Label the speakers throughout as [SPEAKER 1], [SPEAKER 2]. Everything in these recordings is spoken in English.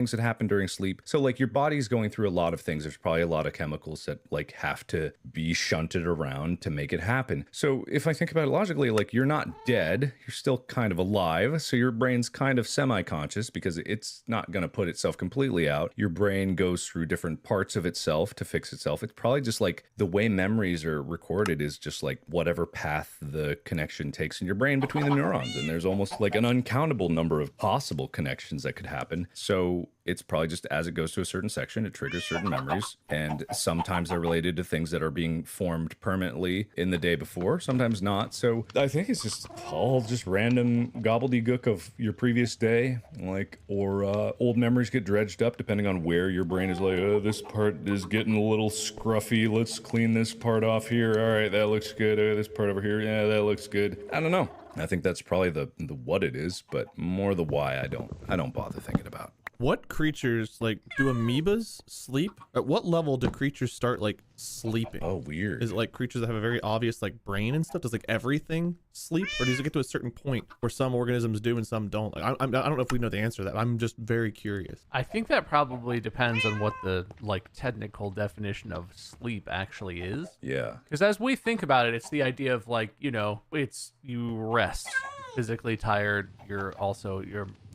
[SPEAKER 1] things that happen during sleep. So like your body's going through a lot of things. There's probably a lot of chemicals that like have to be shunted around to make it happen. So if I think about it logically, like you're not dead, you're still kind of alive. So your brain's kind of semi-conscious because it's not going to put itself completely out. Your brain goes through different parts of itself to fix itself. It's probably just like the way memories are recorded is just like whatever path the connection takes in your brain between the neurons. And there's almost like an uncountable number of possible connections that could happen. So it's probably just as it goes to a certain section, it triggers certain memories. And sometimes they're related to things that are being formed permanently in the day before, sometimes not. So I think it's just all just random gobbledygook of your previous day, like, or old memories get dredged up depending on where your brain is like, oh, this part is getting a little scruffy. Let's clean this part off here. All right, that looks good. Oh, this part over here, yeah, that looks good. I don't know. I think that's probably the what it is, but more the why I don't bother thinking about.
[SPEAKER 2] What creatures, like, do amoebas sleep? At what level do creatures start, like, sleeping?
[SPEAKER 1] Oh, weird.
[SPEAKER 2] Is it, like, creatures that have a very obvious, like, brain and stuff? Does, like, everything sleep? Or does it get to a certain point where some organisms do and some don't? Like, I don't know if we know the answer to that. I'm just very curious.
[SPEAKER 3] I think that probably depends on what the, like, technical definition of sleep actually is.
[SPEAKER 1] Yeah.
[SPEAKER 3] Because as we think about it, it's the idea of, like, you know, it's you rest. Physically tired, you're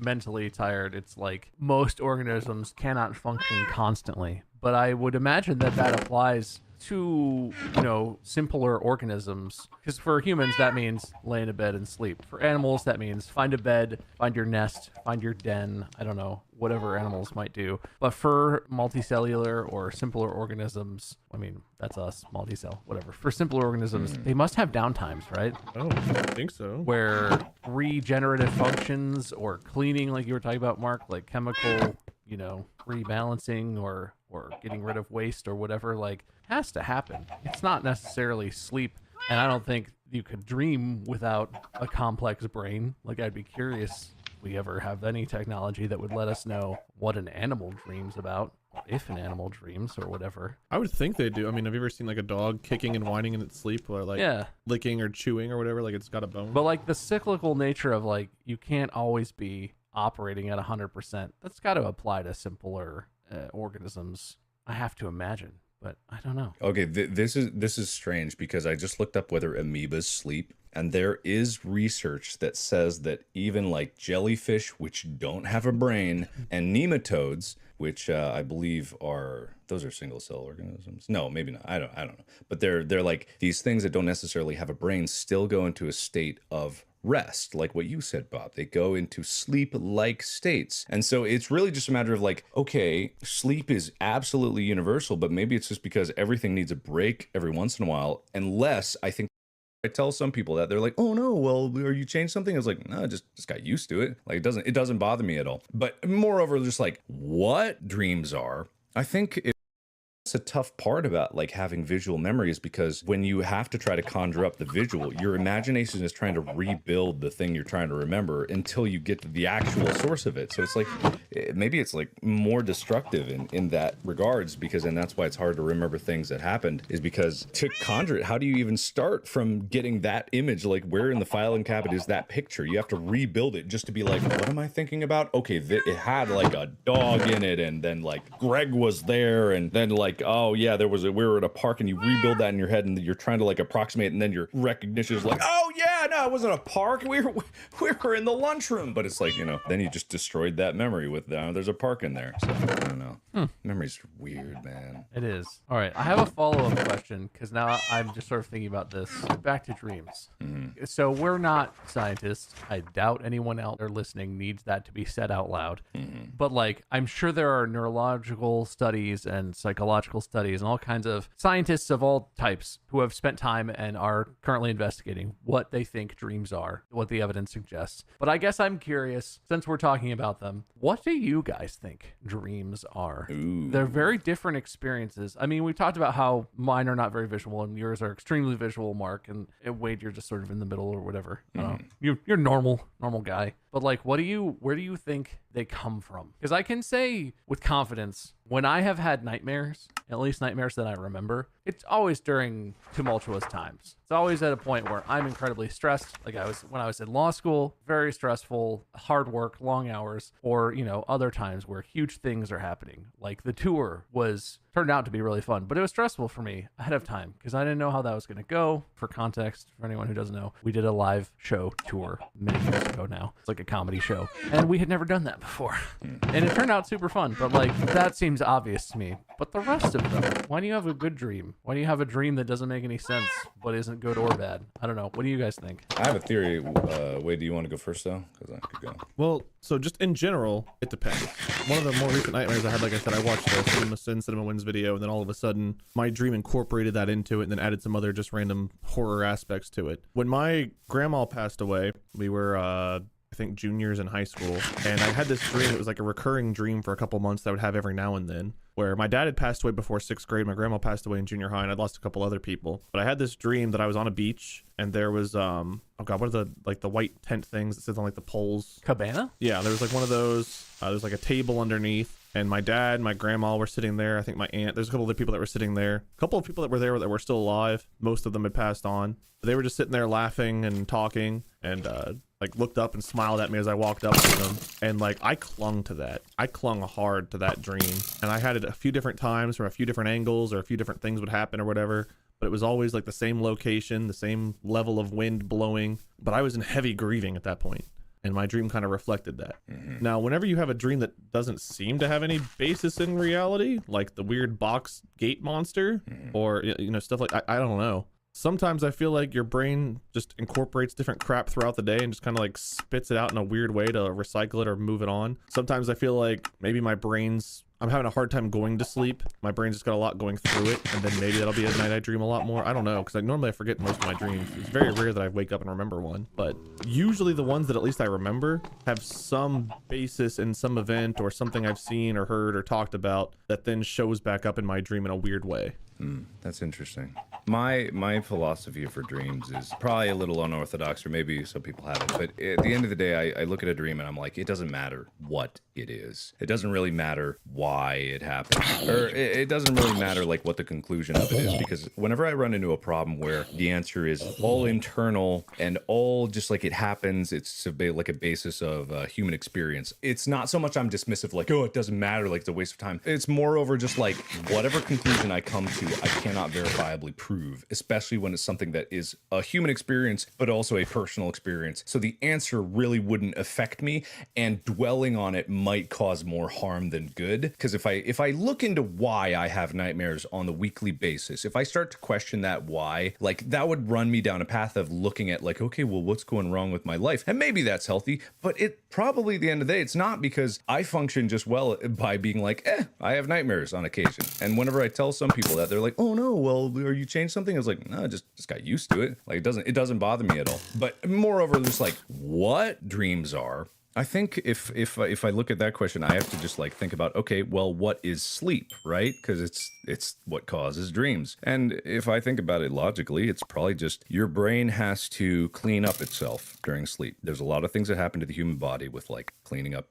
[SPEAKER 3] mentally tired. It's like most organisms cannot function constantly, but I would imagine that that applies to, you know, simpler organisms, because for humans that means lay in a bed and sleep. For animals that means find a bed, find your nest, find your den, I don't know, whatever animals might do. But for multicellular or simpler organisms, I mean, that's us, multicell, whatever. For simpler organisms, they must have downtimes, right?
[SPEAKER 2] Oh, I think so.
[SPEAKER 3] Where regenerative functions or cleaning, like you were talking about, Mark, like chemical, you know, rebalancing or getting rid of waste or whatever, like, has to happen. It's not necessarily sleep, and I don't think you could dream without a complex brain. Like, I'd be curious if we ever have any technology that would let us know what an animal dreams about, or if an animal dreams or whatever.
[SPEAKER 2] I would think they do. I mean, have you ever seen like a dog kicking and whining in its sleep, or like licking or chewing or whatever, like it's got a bone?
[SPEAKER 3] But like the cyclical nature of, like, you can't always be operating at 100%. That's got to apply to simpler organisms, I have to imagine. But I don't know.
[SPEAKER 1] Okay, this is strange because I just looked up whether amoebas sleep, and there is research that says that even like jellyfish, which don't have a brain, and nematodes, which I believe those are single cell organisms. No, maybe not. I don't know. But they're like these things that don't necessarily have a brain still go into a state of rest, like what you said, Bob. They go into sleep-like states. And so it's really just a matter of like, okay, sleep is absolutely universal, but maybe it's just because everything needs a break every once in a while, unless I think I tell some people that they're like, oh no, well, are you changed something? I was like, no, I just got used to it. Like it doesn't bother me at all. But moreover, just like what dreams are, I think it's a tough part about like having visual memories, because when you have to try to conjure up the visual, your imagination is trying to rebuild the thing you're trying to remember until you get to the actual source of it. So it's like, maybe it's like more destructive in that regards, because, and that's why it's hard to remember things that happened, is because to conjure it, how do you even start from getting that image? Like where in the filing cabinet is that picture? You have to rebuild it just to be like, what am I thinking about? Okay, it had like a dog in it, and then like Greg was there, and then like, oh yeah, we were at a park, and you rebuild that in your head, and you're trying to like approximate, and then your recognition is like, oh yeah, no, it wasn't a park, we were in the lunchroom. But it's like, you know, then you just destroyed that memory with there's a park in there. So I don't know. Memory's weird, man.
[SPEAKER 3] It is. All right, I have a follow-up question, because now I'm just sort of thinking about this. Back to dreams. So we're not scientists. I doubt anyone out there listening needs that to be said out loud. But like, I'm sure there are neurological studies and psychological studies and all kinds of scientists of all types who have spent time and are currently investigating what they think dreams are, what the evidence suggests. But I guess I'm curious, since we're talking about them, what do you guys think dreams are?
[SPEAKER 1] Ooh.
[SPEAKER 3] They're very different experiences. I mean, we've talked about how mine are not very visual and yours are extremely visual, Mark, and Wade, you're just sort of in the middle or whatever. You're normal guy. But like, where do you think they come from? Because I can say with confidence, when I have had nightmares, at least nightmares that I remember, it's always during tumultuous times. It's always at a point where I'm incredibly stressed. Like when I was in law school, very stressful, hard work, long hours, or, you know, other times where huge things are happening. Like the tour turned out to be really fun, but it was stressful for me ahead of time because I didn't know how that was going to go. For context, for anyone who doesn't know, we did a live show tour many years ago now. It's like a comedy show, and we had never done that before. And it turned out super fun, but like that seems obvious to me. But the rest of them, why do you have a good dream? Why do you have a dream that doesn't make any sense but isn't good or bad? I don't know. What do you guys think?
[SPEAKER 1] I have a theory. Wade, do you want to go first though? Because I could go.
[SPEAKER 2] Well, so just in general, it depends. One of the more recent nightmares I had, like I said, I watched the Cinema Wins video, and then all of a sudden my dream incorporated that into it and then added some other just random horror aspects to it. When my grandma passed away, we were I think juniors in high school, and I had this dream. It was like a recurring dream for a couple months that I would have every now and then, where my dad had passed away before 6th grade, my grandma passed away in junior high, and I'd lost a couple other people. But I had this dream that I was on a beach, and there was oh god, what are the white tent things that sits on like the poles?
[SPEAKER 3] Cabana?
[SPEAKER 2] Yeah, there was like one of those. There's like a table underneath, and my dad, my grandma were sitting there. I think my aunt. There's a couple of people that were sitting there. A couple of people that were there that were still alive. Most of them had passed on. But they were just sitting there laughing and talking, and like looked up and smiled at me as I walked up to them. And like I clung to that. I clung hard to that dream, and I had it a few different times from a few different angles, or a few different things would happen or whatever. But it was always like the same location, the same level of wind blowing. But I was in heavy grieving at that point, and my dream kind of reflected that. Now, whenever you have a dream that doesn't seem to have any basis in reality, like the weird box gate monster, or you know, stuff like I don't know. Sometimes I feel like your brain just incorporates different crap throughout the day and just kind of like spits it out in a weird way to recycle it or move it on. Sometimes I feel like maybe I'm having a hard time going to sleep. My brain's just got a lot going through it, and then maybe that'll be at night I dream a lot more. I don't know, because normally I forget most of my dreams. It's very rare that I wake up and remember one, but usually the ones that at least I remember have some basis in some event or something I've seen or heard or talked about that then shows back up in my dream in a weird way.
[SPEAKER 1] That's interesting. My philosophy for dreams is probably a little unorthodox, or maybe some people have it, but at the end of the day, I look at a dream and I'm like, it doesn't matter what it is. It doesn't really matter why it happened, or it doesn't really matter like what the conclusion of it is, because whenever I run into a problem where the answer is all internal and all just like it happens, it's like a basis of human experience. It's not so much I'm dismissive, like, oh, it doesn't matter, like it's a waste of time. It's moreover just like whatever conclusion I come to, I cannot verifiably prove, especially when it's something that is a human experience, but also a personal experience. So the answer really wouldn't affect me, and dwelling on it might cause more harm than good. Because if I look into why I have nightmares on the weekly basis, if I start to question that why, like that would run me down a path of looking at like, okay, well, what's going wrong with my life? And maybe that's healthy, but it probably at the end of the day, it's not, because I function just well by being like, I have nightmares on occasion. And whenever I tell some people that, they're like, oh no, well, are you changed something? I was like, no, I just got used to it. Like it doesn't bother me at all. But moreover, just like what dreams are, I think if I look at that question, I have to just like think about, okay, well, what is sleep, right? Because it's what causes dreams. And if I think about it logically, it's probably just your brain has to clean up itself during sleep. There's a lot of things that happen to the human body with like cleaning up,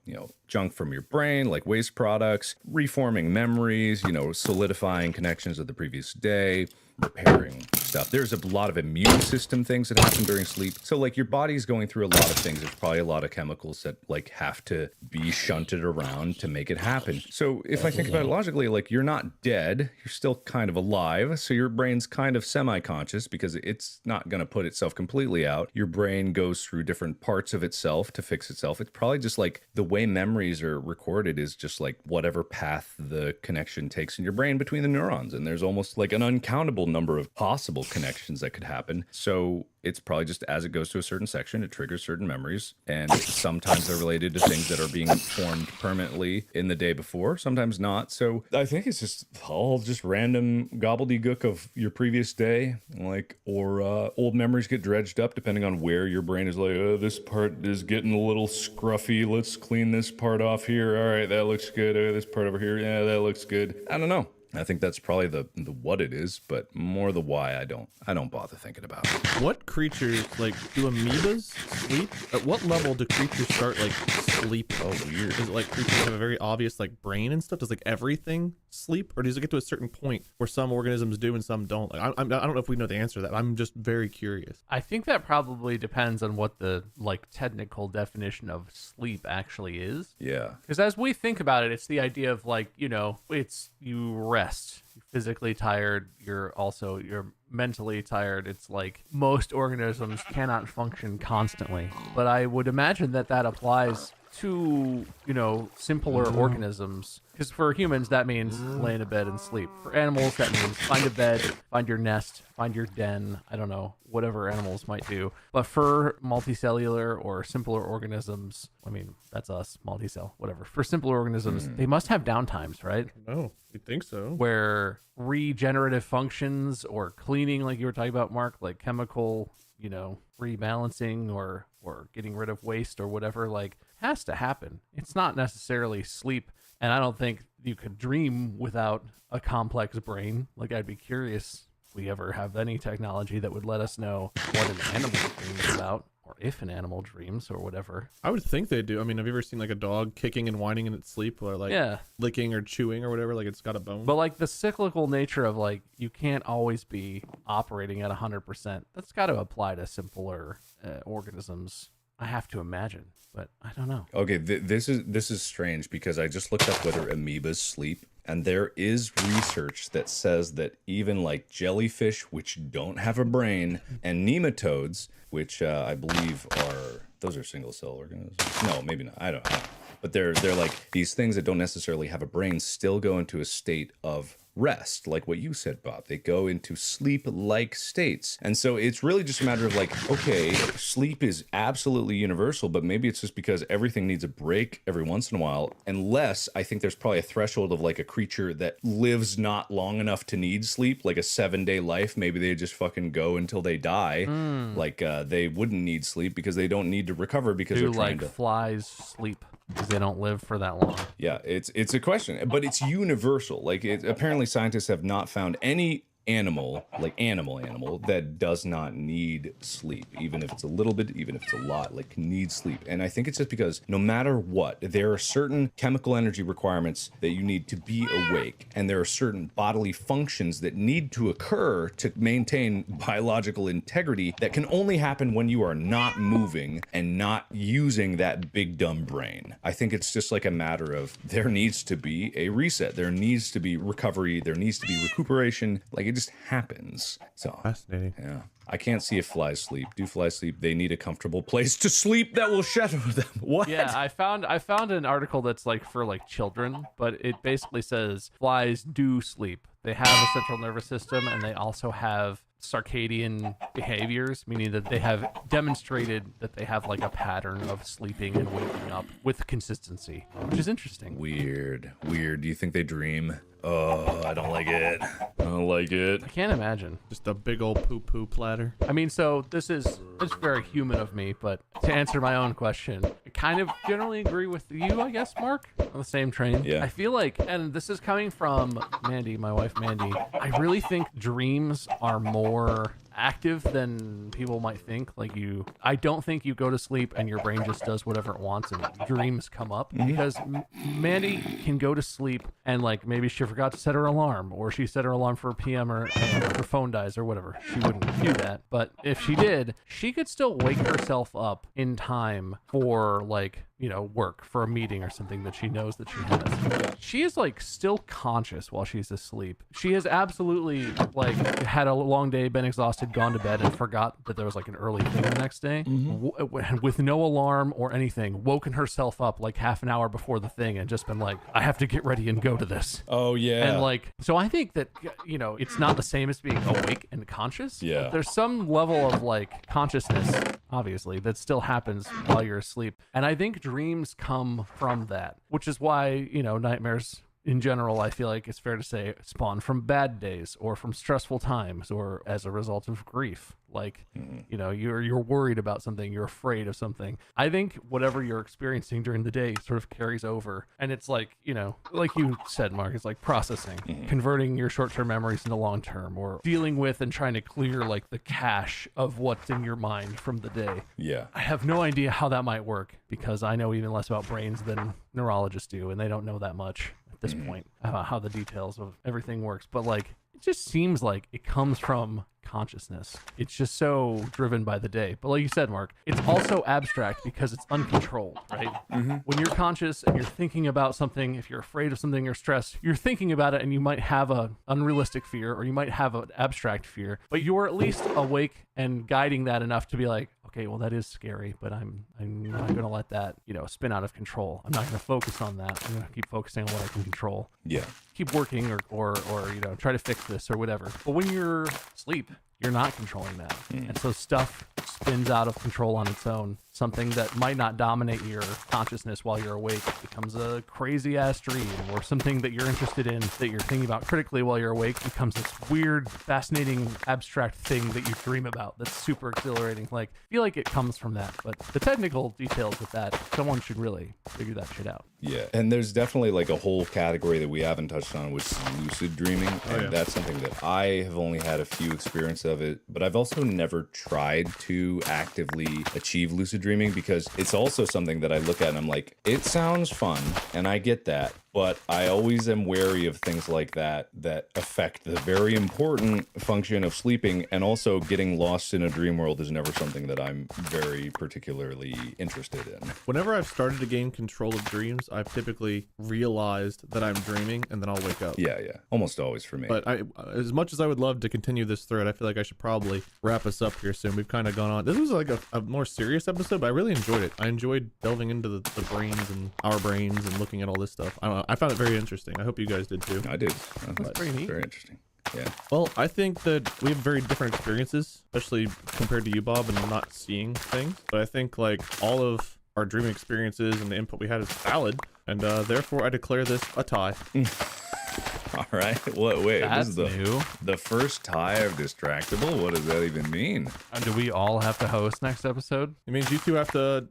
[SPEAKER 1] junk from your brain, like waste products, reforming memories, solidifying connections of the previous day, repairing stuff. There's a lot of immune system things that happen during sleep. So like your body's going through a lot of things. There's probably a lot of chemicals that like have to be shunted around to make it happen. So if I think about it logically, like you're not dead, you're still kind of alive. So your brain's kind of semi-conscious because it's not going to put itself completely out. Your brain goes through different parts of itself to fix itself. It's probably just like the way memories are recorded is just like whatever path the connection takes in your brain between the neurons. And there's almost like an uncountable number of possible connections that could happen. So it's probably just as it goes to a certain section, it triggers certain memories. And sometimes they're related to things that are being formed permanently in the day before, sometimes not. So I think it's just all just random gobbledygook of your previous day, like, or old memories get dredged up depending on where your brain is like, oh, this part is getting a little scruffy. Let's clean this part off here. All right, that looks good. Oh, this part over here. Yeah, that looks good. I don't know. I think that's probably the what it is, but more the why I don't bother thinking about.
[SPEAKER 2] What creatures, like, do amoebas sleep? At what level do creatures start, like, sleeping?
[SPEAKER 1] Oh, weird.
[SPEAKER 2] Is it like creatures have a very obvious, like, brain and stuff? Does, like, everything sleep? Or does it get to a certain point where some organisms do and some don't? Like, I don't know if we know the answer to that. I'm just very curious.
[SPEAKER 3] I think that probably depends on what the like technical definition of sleep actually is.
[SPEAKER 1] Yeah.
[SPEAKER 3] Because as we think about it, it's the idea of like, it's you rest. You're physically tired. You're mentally tired. It's like most organisms cannot function constantly. But I would imagine that applies to, simpler organisms. Because for humans, that means lay in a bed and sleep. For animals, that means find a bed, find your nest, find your den. I don't know, whatever animals might do. But for multicellular or simpler organisms, I mean, that's us, multicell, whatever. For simpler organisms, they must have downtimes, right?
[SPEAKER 2] No, you think so?
[SPEAKER 3] Where regenerative functions or cleaning, like you were talking about, Mark, like chemical, rebalancing or getting rid of waste or whatever, like has to happen. It's not necessarily sleep. And I don't think you could dream without a complex brain. Like, I'd be curious if we ever have any technology that would let us know what an animal dreams about, or if an animal dreams, or whatever.
[SPEAKER 2] I would think they do. I mean, have you ever seen like a dog kicking and whining in its sleep, or like licking or chewing or whatever? Like it's got a bone.
[SPEAKER 3] But like the cyclical nature of like you can't always be operating at 100%. That's got to apply to simpler organisms. I have to imagine, but I don't know.
[SPEAKER 1] Okay, this is strange because I just looked up whether amoebas sleep, and there is research that says that even like jellyfish, which don't have a brain, and nematodes, which I believe those are single cell organisms. No, maybe not. I don't know. But they're like these things that don't necessarily have a brain still go into a state of rest, like what you said, Bob. They go into sleep-like states. And so it's really just a matter of like, okay, sleep is absolutely universal, but maybe it's just because everything needs a break every once in a while, unless I think there's probably a threshold of like a creature that lives not long enough to need sleep, like a 7-day life. Maybe they just fucking go until they die. Like they wouldn't need sleep because they don't need to recover because they're trying to...
[SPEAKER 3] flies sleep? Because they don't live for that long.
[SPEAKER 1] Yeah, it's a question, but it's universal. Like apparently scientists have not found any animal, like animal that does not need sleep, even if it's a little bit, even if it's a lot, like needs sleep. And I think it's just because no matter what, there are certain chemical energy requirements that you need to be awake, and there are certain bodily functions that need to occur to maintain biological integrity that can only happen when you are not moving and not using that big dumb brain. I think it's just like a matter of there needs to be a reset, there needs to be recovery, there needs to be recuperation. Like it just happens. So
[SPEAKER 2] fascinating.
[SPEAKER 1] Yeah. I can't see if flies sleep. Do flies sleep? They need a comfortable place to sleep that will shadow them. What?
[SPEAKER 3] Yeah, I found an article that's like for like children, but it basically says flies do sleep. They have a central nervous system, and they also have circadian behaviors, meaning that they have demonstrated that they have like a pattern of sleeping and waking up with consistency, which is interesting.
[SPEAKER 1] Weird. Do you think they dream? Oh, I don't like it. I don't like it.
[SPEAKER 3] I can't imagine.
[SPEAKER 2] Just a big old poo-poo platter.
[SPEAKER 3] I mean, so it's very human of me, but to answer my own question, I kind of generally agree with you, I guess, Mark, on the same train.
[SPEAKER 1] Yeah.
[SPEAKER 3] I feel like, and this is coming from Mandy, my wife Mandy, I really think dreams are more active than people might think. I don't think you go to sleep and your brain just does whatever it wants and dreams come up, because Mandy can go to sleep and like maybe she forgot to set her alarm, or she set her alarm for a PM, or her phone dies or whatever. She wouldn't do that, but if she did, she could still wake herself up in time for work, for a meeting or something that she knows that she has. She is like still conscious while she's asleep. She has absolutely like had a long day, been exhausted, gone to bed, and forgot that there was like an early thing the next day, with no alarm or anything, woken herself up like half an hour before the thing and just been like, I have to get ready and go to this.
[SPEAKER 1] Oh yeah.
[SPEAKER 3] And like, so I think that, it's not the same as being awake and conscious.
[SPEAKER 1] Yeah.
[SPEAKER 3] There's some level of like consciousness, obviously, that still happens while you're asleep. And I think dreams come from that, which is why, nightmares in general, I feel like it's fair to say spawn from bad days or from stressful times or as a result of grief. Like, you know, you're worried about something, you're afraid of something. I think whatever you're experiencing during the day sort of carries over. And it's like, you know, like you said, Mark, it's like processing, converting your short-term memories into long-term, or dealing with and trying to clear like the cache of what's in your mind from the day.
[SPEAKER 1] Yeah.
[SPEAKER 3] I have no idea how that might work because I know even less about brains than neurologists do, and they don't know that much at this point about how the details of everything works. But like, it just seems like it comes from consciousness. It's just so driven by the day. But like you said, Mark, it's also abstract because it's uncontrolled, right? When you're conscious and you're thinking about something, if you're afraid of something or stressed, you're thinking about it, and you might have a unrealistic fear or you might have an abstract fear, but you're at least awake and guiding that enough to be like, okay, well, that is scary, but I'm not going to let that, you know, spin out of control. I'm not going to focus on that. I'm going to keep focusing on what I can control.
[SPEAKER 1] Yeah.
[SPEAKER 3] Keep working or you know, try to fix this or whatever. But when you're asleep, you're not controlling that. And so stuff spins out of control on its own. Something that might not dominate your consciousness while you're awake becomes a crazy ass dream, or something that you're interested in that you're thinking about critically while you're awake becomes this weird, fascinating, abstract thing that you dream about that's super exhilarating. Like, I feel like it comes from that, but the technical details with that, someone should really figure that shit out.
[SPEAKER 1] Yeah, and there's definitely like a whole category that we haven't touched on, which is lucid dreaming, and that's something that I have only had a few experience of it, but I've also never tried to actively achieve lucid dreaming, because it's also something that I look at and I'm like, it sounds fun, and I get that, but I always am wary of things like that affect the very important function of sleeping, and also getting lost in a dream world is never something that I'm very particularly interested in.
[SPEAKER 2] Whenever I've started to gain control of dreams, I've typically realized that I'm dreaming, and then I'll wake up.
[SPEAKER 1] Yeah, almost always for me.
[SPEAKER 2] But as much as I would love to continue this thread, I feel like I should probably wrap us up here soon. We've kind of gone on. This was like a more serious episode, but I really enjoyed it. I enjoyed delving into the brains and our brains and looking at all this stuff. I don't know. I found it very interesting. I hope you guys did too.
[SPEAKER 1] I did.
[SPEAKER 3] That's pretty neat.
[SPEAKER 1] Very interesting. Yeah.
[SPEAKER 2] Well, I think that we have very different experiences, especially compared to you, Bob, and not seeing things. But I think like all of our dreaming experiences and the input we had is valid, and therefore I declare this a tie.
[SPEAKER 1] All right. Wait.
[SPEAKER 3] That's
[SPEAKER 1] This is
[SPEAKER 3] new.
[SPEAKER 1] the first tie of Distractable. What does that even mean?
[SPEAKER 3] Do we all have to host next episode?
[SPEAKER 2] It means you two have to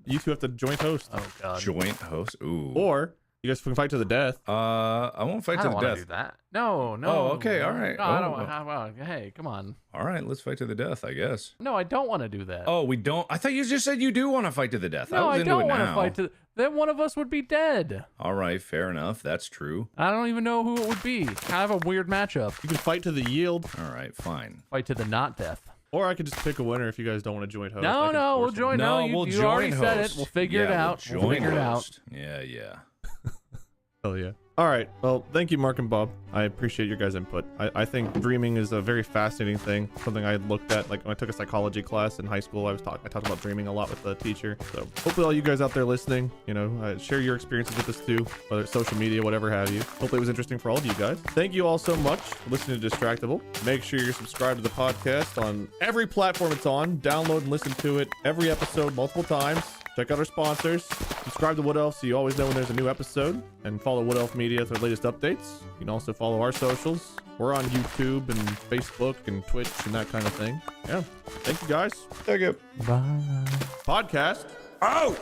[SPEAKER 2] joint host,
[SPEAKER 3] Oh God.
[SPEAKER 1] Joint host. Ooh.
[SPEAKER 2] or you guys can fight to the death.
[SPEAKER 1] I won't fight
[SPEAKER 3] I
[SPEAKER 1] to
[SPEAKER 3] don't
[SPEAKER 1] the
[SPEAKER 3] want to
[SPEAKER 1] death.
[SPEAKER 3] do that. No.
[SPEAKER 1] Oh, okay, all right.
[SPEAKER 3] No, I
[SPEAKER 1] Oh.
[SPEAKER 3] don't. Hey, come on.
[SPEAKER 1] All right, let's fight to the death, I guess.
[SPEAKER 3] No, I don't want to do that.
[SPEAKER 1] Oh, we don't. I thought you just said you do want to fight to the death.
[SPEAKER 3] no,
[SPEAKER 1] was
[SPEAKER 3] I
[SPEAKER 1] into
[SPEAKER 3] don't
[SPEAKER 1] it
[SPEAKER 3] want to
[SPEAKER 1] now.
[SPEAKER 3] fight to. Then one of us would be dead.
[SPEAKER 1] All right, fair enough. That's true.
[SPEAKER 3] I don't even know who it would be. Kind of a weird matchup.
[SPEAKER 2] You can fight to the yield,
[SPEAKER 1] All right, fine.
[SPEAKER 3] Fight to the not death.
[SPEAKER 2] or I could just pick a winner if you guys don't want to joint host. I
[SPEAKER 3] No,
[SPEAKER 2] can
[SPEAKER 3] no, we'll
[SPEAKER 2] force
[SPEAKER 3] join.
[SPEAKER 1] No,
[SPEAKER 3] No,
[SPEAKER 1] we'll
[SPEAKER 3] you
[SPEAKER 1] join
[SPEAKER 3] already said
[SPEAKER 1] host.
[SPEAKER 3] it. We'll figure it
[SPEAKER 1] Yeah,
[SPEAKER 3] out.
[SPEAKER 1] We'll
[SPEAKER 3] We'll
[SPEAKER 1] join
[SPEAKER 3] figure it out.
[SPEAKER 1] host. Yeah.
[SPEAKER 2] Oh yeah. All right. Well, thank you, Mark and Bob. I appreciate your guys' input. I think dreaming is a very fascinating thing. Something I looked at, like when I took a psychology class in high school. I talked about dreaming a lot with the teacher. So hopefully all you guys out there listening, share your experiences with us too, whether it's social media, whatever have you. Hopefully it was interesting for all of you guys. Thank you all so much for listening to Distractable. Make sure you're subscribed to the podcast on every platform it's on. Download and listen to it every episode multiple times. Check out our sponsors. Subscribe to What Elf so you always know when there's a new episode. And follow What Elf Media for the latest updates. You can also follow our socials. We're on YouTube and Facebook and Twitch and that kind of thing. Yeah. Thank you guys.
[SPEAKER 1] Thank you.
[SPEAKER 3] Bye.
[SPEAKER 2] Podcast.
[SPEAKER 1] Out!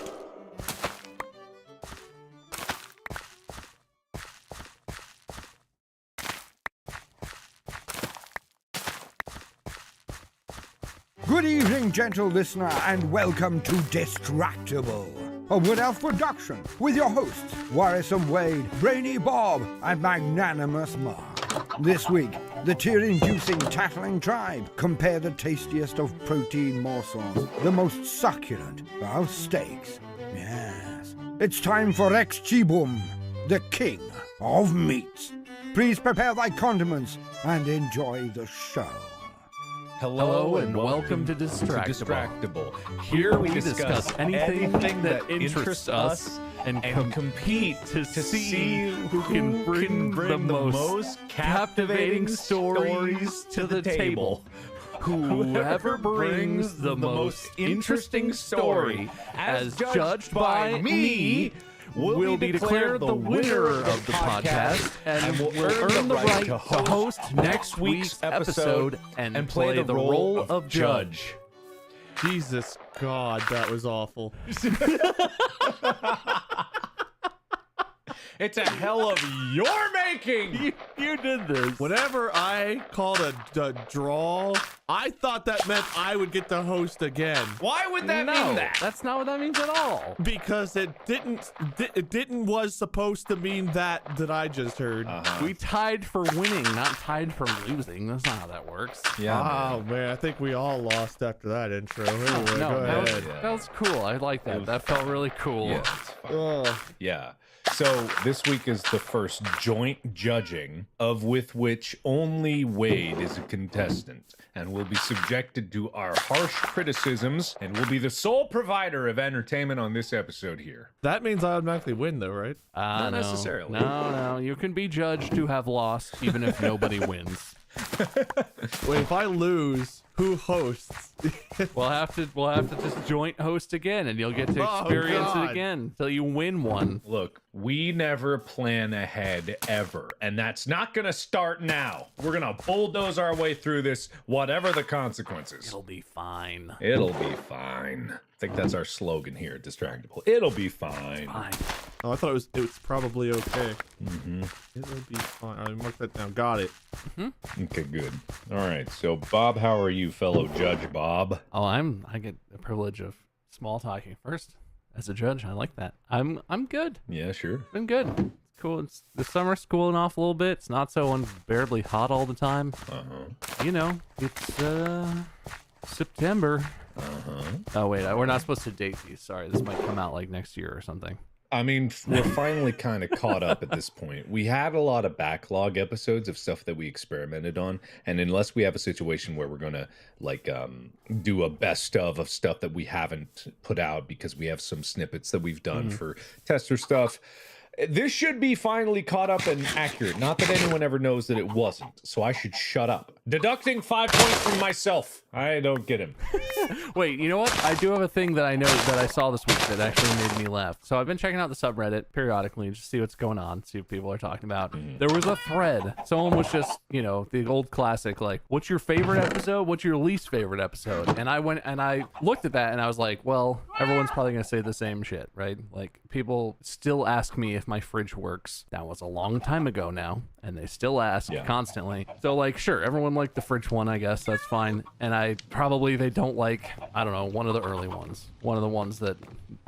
[SPEAKER 4] Good evening, gentle listener, and welcome to Distractable, a Wood Elf production with your hosts, Worrisome Wade, Brainy Bob, and Magnanimous Mark. This week, the tear-inducing Tattling Tribe compare the tastiest of protein morsels, the most succulent of steaks. Yes, it's time for Rex Chibum, the king of meats. Please prepare thy condiments and enjoy the show.
[SPEAKER 3] Hello and welcome to Distractable. Here we discuss anything that interests us and compete to see who can bring the most captivating stories to the table. Whoever brings the most interesting story, as judged by me, will be declared the winner of the podcast and will earn the right to host next week's episode and play the role of judge.
[SPEAKER 2] Jesus God, that was awful.
[SPEAKER 1] It's a hell of your making.
[SPEAKER 3] You did this.
[SPEAKER 2] Whenever I called a draw, I thought that meant I would get to host again.
[SPEAKER 1] Why would that
[SPEAKER 3] No,
[SPEAKER 1] mean that?
[SPEAKER 3] that's not what that means at all.
[SPEAKER 2] Because it didn't was supposed to mean that I just heard.
[SPEAKER 3] We tied for winning, not tied for losing. That's not how that works.
[SPEAKER 1] Yeah.
[SPEAKER 2] Oh man, I think we all lost after that intro. Anyway,
[SPEAKER 3] No,
[SPEAKER 2] go
[SPEAKER 3] that
[SPEAKER 2] ahead.
[SPEAKER 3] that was cool. I like that. That felt really cool.
[SPEAKER 1] Yeah, it's fine.
[SPEAKER 2] Oh.
[SPEAKER 1] Yeah. So this week is the first joint judging of with which only Wade is a contestant and will be subjected to our harsh criticisms and will be the sole provider of entertainment on this episode here.
[SPEAKER 2] That means I automatically win, though, right?
[SPEAKER 1] Not
[SPEAKER 3] No.
[SPEAKER 1] necessarily.
[SPEAKER 3] No. You can be judged to have lost even if nobody wins.
[SPEAKER 2] Wait, if I lose, who hosts?
[SPEAKER 3] We'll have to just joint host again, and you'll get to
[SPEAKER 2] Oh,
[SPEAKER 3] experience
[SPEAKER 2] God.
[SPEAKER 3] it again until you win one.
[SPEAKER 1] Look, we never plan ahead ever, and that's not going to start now. We're going to bulldoze our way through this, whatever the consequences.
[SPEAKER 3] It'll be fine.
[SPEAKER 1] It'll be fine. I think that's our slogan here at Distractable. It'll be fine.
[SPEAKER 3] Fine.
[SPEAKER 2] Oh, I thought it was probably okay. It'll be fine. I marked that down. Got it.
[SPEAKER 1] Okay, good. All right. So, Bob, how are you, fellow Judge Bob?
[SPEAKER 3] Oh, I get the privilege of small talking first as a judge. I like that. I'm good.
[SPEAKER 1] Yeah, sure.
[SPEAKER 3] Been good. It's cool. The summer's cooling off a little bit. It's not so unbearably hot all the time. You know, it's September. Oh wait, we're not supposed to date these. Sorry, this might come out like next year or something.
[SPEAKER 1] I mean, we're finally kind of caught up at this point. We had a lot of backlog episodes of stuff that we experimented on, and unless we have a situation where we're gonna like do a best of stuff that we haven't put out because we have some snippets that we've done for tester stuff, this should be finally caught up and accurate. Not that anyone ever knows that it wasn't, so I should shut up. Deducting 5 points from myself. I don't get him.
[SPEAKER 3] Wait, you know what? I do have a thing that I know that I saw this week that actually made me laugh. So I've been checking out the subreddit periodically just to see what's going on, see what people are talking about. There was a thread. Someone was just, you know, the old classic, like, what's your favorite episode? What's your least favorite episode? And I went and I looked at that and I was like, well, everyone's probably going to say the same shit, right? Like, people still ask me if my fridge works. That was a long time ago now, and they still ask constantly. So, like, sure, everyone liked the fridge one, I guess. That's fine. And they don't like, I don't know, one of the early ones. One of the ones that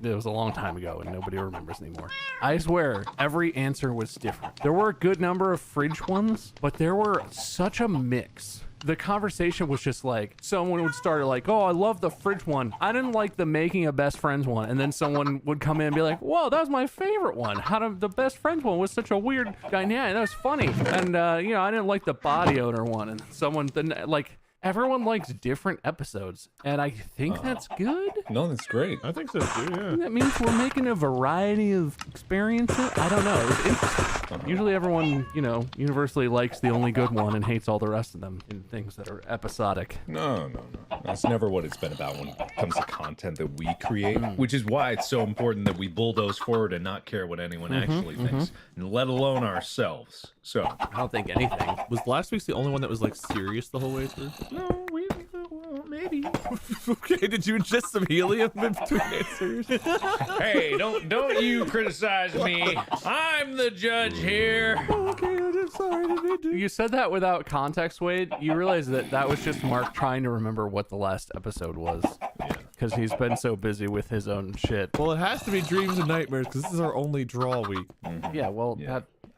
[SPEAKER 3] it was a long time ago and nobody remembers anymore. I swear, every answer was different. There were a good number of fridge ones, but there were such a mix. The conversation was just like, someone would start like, oh, I love the fridge one. I didn't like the making of best friends one. And then someone would come in and be like, whoa, that was my favorite one. The best friends one was such a weird dynamic. That was funny. And, you know, I didn't like the body odor one. And everyone likes different episodes, and I think that's good.
[SPEAKER 1] No, that's great.
[SPEAKER 2] I think so too. Yeah.
[SPEAKER 3] That means we're making a variety of experiences. I don't know. It's interesting. Usually everyone, you know, universally likes the only good one and hates all the rest of them in things that are episodic.
[SPEAKER 1] No. That's never what it's been about when it comes to content that we create, which is why it's so important that we bulldoze forward and not care what anyone actually thinks, and let alone ourselves. So,
[SPEAKER 3] I don't think anything.
[SPEAKER 2] Was last week's the only one that was like serious the whole way through?
[SPEAKER 1] no, maybe.
[SPEAKER 2] Okay, did you ingest some helium in between answers?
[SPEAKER 1] Hey, don't you criticize me. I'm the judge here.
[SPEAKER 2] Okay, I'm sorry.
[SPEAKER 3] You said that without context, Wade. You realize that was just Mark trying to remember what the last episode was. Because he's been so busy with his own shit.
[SPEAKER 2] Well, it has to be Dreams and Nightmares because this is our only draw week.
[SPEAKER 3] Yeah, well,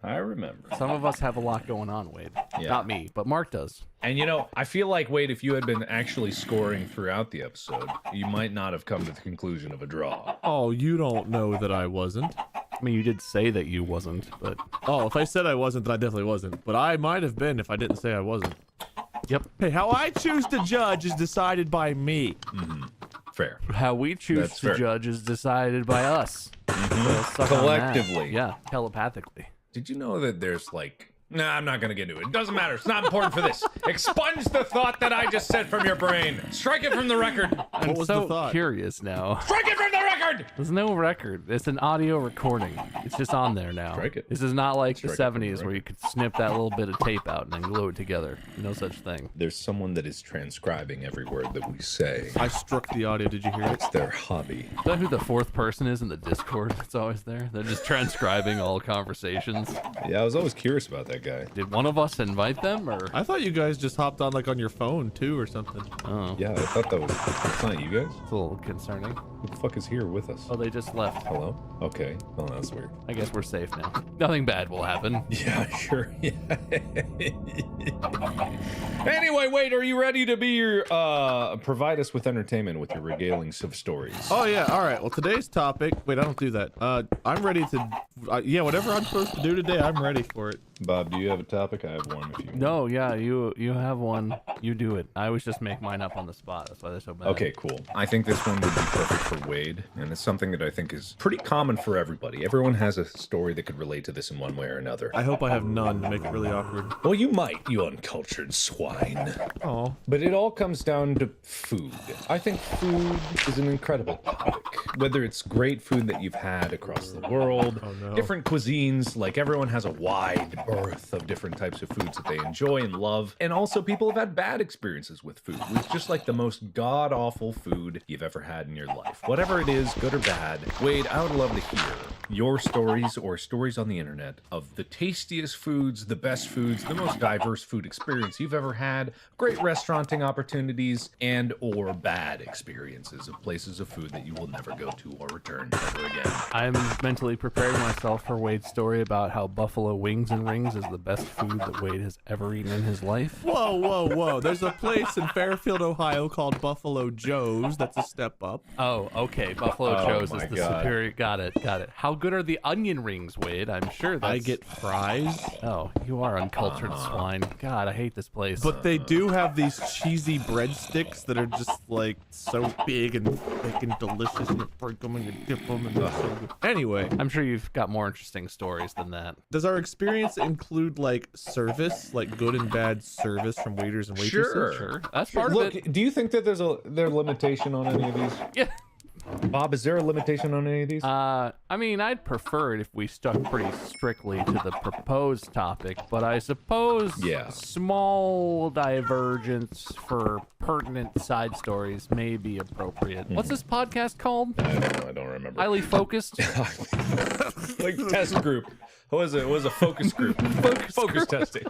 [SPEAKER 1] I remember.
[SPEAKER 3] some of us have a lot going on, Wade.
[SPEAKER 1] Yeah.
[SPEAKER 3] Not me, but Mark does.
[SPEAKER 1] And you know, I feel like, Wade, if you had been actually scoring throughout the episode, you might not have come to the conclusion of a draw.
[SPEAKER 2] Oh, you don't know that I wasn't.
[SPEAKER 3] I mean, you did say that you wasn't, but...
[SPEAKER 2] Oh, if I said I wasn't, then I definitely wasn't. But I might have been if I didn't say I wasn't.
[SPEAKER 3] Yep.
[SPEAKER 2] Hey, how I choose to judge is decided by me.
[SPEAKER 1] Fair.
[SPEAKER 3] How we choose
[SPEAKER 1] That's
[SPEAKER 3] to
[SPEAKER 1] fair.
[SPEAKER 3] judge is decided by us. So suck on that.
[SPEAKER 1] Collectively.
[SPEAKER 3] Yeah, telepathically.
[SPEAKER 1] Did you know that there's like Nah, I'm not gonna get into it. It doesn't matter. It's not important for this. Expunge the thought that I just said from your brain. Strike it from the record.
[SPEAKER 3] I'm
[SPEAKER 2] What was
[SPEAKER 3] so
[SPEAKER 2] the thought?
[SPEAKER 3] curious now.
[SPEAKER 1] Strike it from the record.
[SPEAKER 3] There's no record. It's an audio recording. It's just on there now.
[SPEAKER 1] Strike it.
[SPEAKER 3] This is not like
[SPEAKER 1] Strike
[SPEAKER 3] the
[SPEAKER 1] it from the
[SPEAKER 3] 70s where
[SPEAKER 1] record.
[SPEAKER 3] you could snip that little bit of tape out and then glue it together. No such thing.
[SPEAKER 1] There's someone that is transcribing every word that we say.
[SPEAKER 2] I struck the audio. Did you hear it?
[SPEAKER 1] It's their hobby.
[SPEAKER 3] Is that who the fourth person is in the Discord? It's always there. They're just transcribing all conversations.
[SPEAKER 1] Yeah, I was always curious about that guy.
[SPEAKER 3] Did one of us invite them or?
[SPEAKER 2] I thought you guys just hopped on like on your phone too or something.
[SPEAKER 3] Oh,
[SPEAKER 1] Yeah, I thought that was. That's not you guys.
[SPEAKER 3] it's a little concerning.
[SPEAKER 1] Who the fuck is here with us?
[SPEAKER 3] Oh, they just left.
[SPEAKER 1] Hello? Okay. Well, that's weird.
[SPEAKER 3] I guess we're safe now. Nothing bad will happen.
[SPEAKER 1] Yeah, sure. Yeah. Anyway, wait, are you ready to be your provide us with entertainment with your regalings of stories?
[SPEAKER 2] Oh yeah, all right. Well, today's topic. Wait, I don't do that. I'm ready to. Yeah, whatever I'm supposed to do today, I'm ready for it.
[SPEAKER 1] Bob, do you have a topic? I have one if you want.
[SPEAKER 3] No, yeah, you have one. You do it. I always just make mine up on the spot. That's why they're so bad.
[SPEAKER 1] Okay, cool. I think this one would be perfect for Wade, and it's something that I think is pretty common for everybody. Everyone has a story that could relate to this in one way or another.
[SPEAKER 2] I hope I have none to make it really awkward.
[SPEAKER 1] Well, you might, you uncultured swine.
[SPEAKER 2] Oh,
[SPEAKER 1] But it all comes down to food. I think food is an incredible topic. Whether it's great food that you've had across the world, different cuisines, like everyone has a wide berth of different types of foods that they enjoy and love. And also people have had bad experiences with food. It's just like the most god-awful food you've ever had in your life. Whatever it is, good or bad, Wade, I would love to hear your stories or stories on the internet of the tastiest foods, the best foods, the most diverse food experience you've ever had, great restauranting opportunities, and or bad experiences of places of food that you will never go to or return ever again.
[SPEAKER 3] I'm mentally preparing myself for Wade's story about how buffalo wings and rings is the best food that Wade has ever eaten in his life.
[SPEAKER 2] whoa, whoa, whoa! There's a place in Fairfield, Ohio called Buffalo Joe's. That's a step up.
[SPEAKER 3] Oh, okay. Buffalo
[SPEAKER 1] Oh
[SPEAKER 3] Joe's
[SPEAKER 1] my
[SPEAKER 3] is the
[SPEAKER 1] God.
[SPEAKER 3] superior. Got it. Got it. How good are the onion rings, Wade? I'm sure that's...
[SPEAKER 2] I get fries,
[SPEAKER 3] Oh, you are uncultured swine. God, I hate this place.
[SPEAKER 2] but they do have these cheesy breadsticks that are just like so big and thick and delicious, and you break them and you dip them, and they're so good. Anyway,
[SPEAKER 3] I'm sure you've got more interesting stories than that.
[SPEAKER 2] does our experience include like service, like good and bad service from waiters and waitresses?
[SPEAKER 3] Sure. That's part of
[SPEAKER 1] Look,
[SPEAKER 3] it.
[SPEAKER 1] do you think that there's a limitation on any of these?
[SPEAKER 3] Yeah.
[SPEAKER 1] Bob, is there a limitation on any of these?
[SPEAKER 3] I mean, I'd prefer it if we stuck pretty strictly to the proposed topic, but I suppose
[SPEAKER 1] Yeah.
[SPEAKER 3] small divergence for pertinent side stories may be appropriate. What's this podcast called?
[SPEAKER 1] I don't know. I don't remember.
[SPEAKER 3] Highly focused?
[SPEAKER 1] Like test group. What was it? It was a focus group. Focus testing.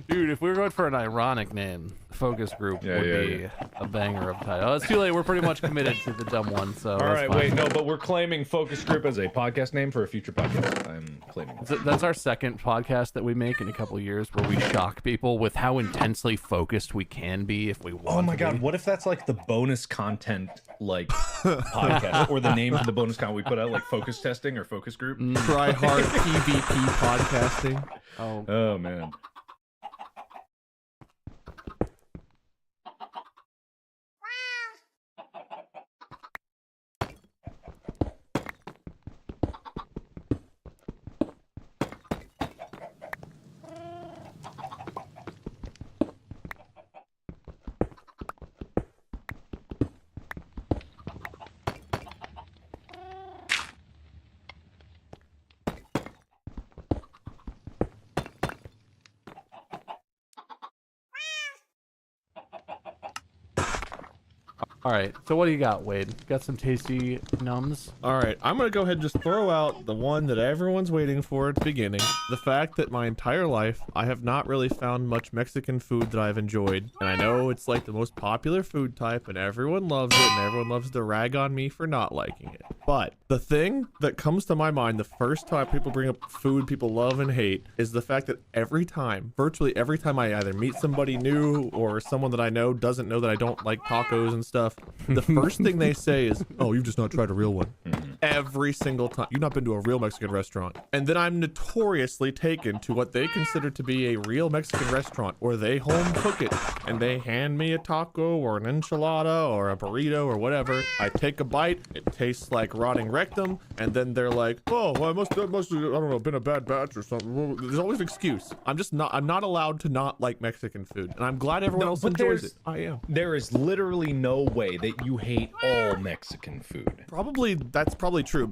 [SPEAKER 3] Dude, if we were going for an ironic name, focus group
[SPEAKER 1] Yeah,
[SPEAKER 3] would
[SPEAKER 1] yeah,
[SPEAKER 3] be a banger of title. Oh, it's too late. We're pretty much committed to the dumb one, so
[SPEAKER 1] All
[SPEAKER 3] that's
[SPEAKER 1] right,
[SPEAKER 3] fine.
[SPEAKER 1] wait, no, but we're claiming focus group as a podcast name for a future podcast. I'm claiming that.
[SPEAKER 3] That's our second podcast that we make in a couple of years where we shock people with how intensely focused we can be if we want
[SPEAKER 1] Oh my
[SPEAKER 3] to
[SPEAKER 1] god,
[SPEAKER 3] be.
[SPEAKER 1] what if that's like the bonus content like podcast or the name for the bonus content we put out, like focus testing or focus group?
[SPEAKER 2] Try hard PvP podcasting.
[SPEAKER 3] Oh,
[SPEAKER 1] Oh man.
[SPEAKER 3] all right. So what do you got, Wade? Got some tasty nums?
[SPEAKER 2] All right, I'm gonna go ahead and just throw out the one that everyone's waiting for at the beginning. The fact that my entire life I have not really found much Mexican food that I've enjoyed, and I know it's like the most popular food type, and everyone loves it, and everyone loves to rag on me for not liking it. But the thing that comes to my mind the first time people bring up food people love and hate is the fact that every time, virtually every time I either meet somebody new or someone that I know doesn't know that I don't like tacos and stuff, stuff, the first thing they say is, "Oh, you've just not tried a real one." Every single time. You've not been to a real Mexican restaurant. And then I'm notoriously taken to what they consider to be a real Mexican restaurant, where they home cook it and they hand me a taco or an enchilada or a burrito or whatever. I take a bite, it tastes like rotting rectum, and then they're like, "Oh, well, that must have, I don't know, been a bad batch or something." Well, there's always an excuse. I'm not allowed to not like Mexican food, and I'm glad everyone else enjoys it. I am.
[SPEAKER 1] There is literally no way that you hate all Mexican food.
[SPEAKER 2] That's probably true.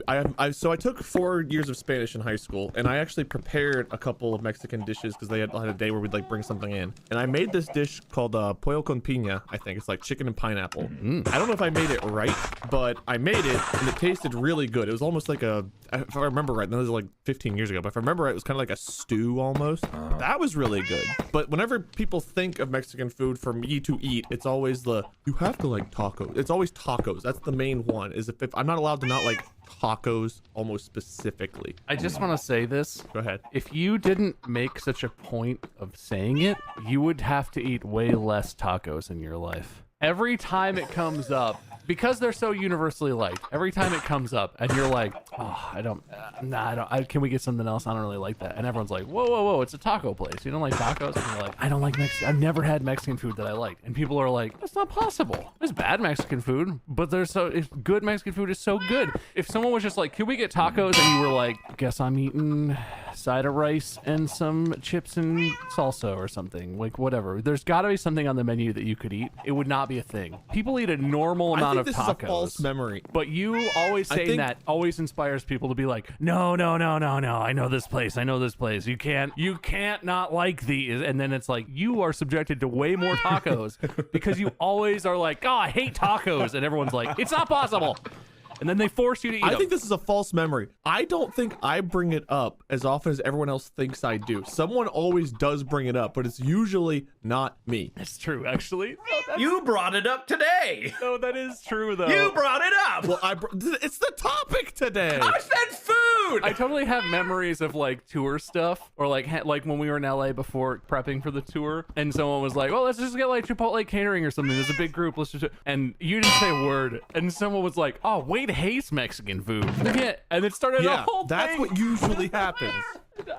[SPEAKER 2] So I took 4 years of Spanish in high school, and I actually prepared a couple of Mexican dishes because they had a day where we'd like bring something in, and I made this dish called pollo con piña. I think it's like chicken and pineapple. I don't know if I made it right, but I made it, and it tasted really good. It was almost like if I remember right, this is like 15 years ago, but if I remember right, it was kind of like a stew almost. That was really good. But whenever people think of Mexican food for me to eat, it's always you have to like tacos. It's always tacos. That's the main one, is if I'm not allowed to not like tacos almost specifically.
[SPEAKER 3] I just want to say this.
[SPEAKER 2] Go ahead.
[SPEAKER 3] If you didn't make such a point of saying it, you would have to eat way less tacos in your life. Every time it comes up, because they're so universally liked, every time it comes up and you're like, "Oh, I don't, can we get something else? I don't really like that." And everyone's like, "Whoa, it's a taco place. You don't like tacos?" And you're like, "I don't like Mexican. I've never had Mexican food that I liked." And people are like, "That's not possible. There's bad Mexican food, but good Mexican food is so good." If someone was just like, "Can we get tacos?" and you were like, "Guess I'm eating side of rice and some chips and salsa or something," like whatever. There's got to be something on the menu that you could eat. It would not be a thing. People eat a normal amount of tacos.
[SPEAKER 2] I think this is a false memory.
[SPEAKER 3] But you always saying that always inspires people to be like, no. I know this place. You can't not like these. And then it's like, you are subjected to way more tacos because you always are like, "Oh, I hate tacos." And everyone's like, "It's not possible." And then they force you to eat them.
[SPEAKER 2] I think this is a false memory. I don't think I bring it up as often as everyone else thinks I do. Someone always does bring it up, but it's usually not me.
[SPEAKER 3] That's true, actually.
[SPEAKER 1] You brought it up today.
[SPEAKER 3] No, that is true, though.
[SPEAKER 1] You brought it up.
[SPEAKER 2] Well, it's the topic today.
[SPEAKER 1] I said food.
[SPEAKER 3] I totally have memories of like tour stuff, or like when we were in LA before prepping for the tour, and someone was like, "Oh, let's just get like Chipotle catering or something. There's a big group. Let's just," and you didn't say a word, and someone was like, "Oh, Wade hates Mexican food." Yeah, and it started a whole thing.
[SPEAKER 2] That's what usually happens.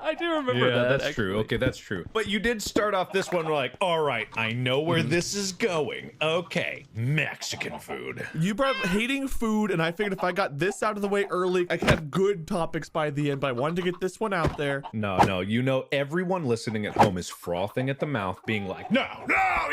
[SPEAKER 3] I do remember that.
[SPEAKER 1] Yeah, that's
[SPEAKER 3] actually.
[SPEAKER 1] true. Okay, that's true. But you did start off this one like, "All right, I know where this is going. Okay, Mexican food."
[SPEAKER 2] You brought up hating food, and I figured if I got this out of the way early, I could have good topics by the end, but I wanted to get this one out there.
[SPEAKER 1] No, you know, everyone listening at home is frothing at the mouth, being like, no,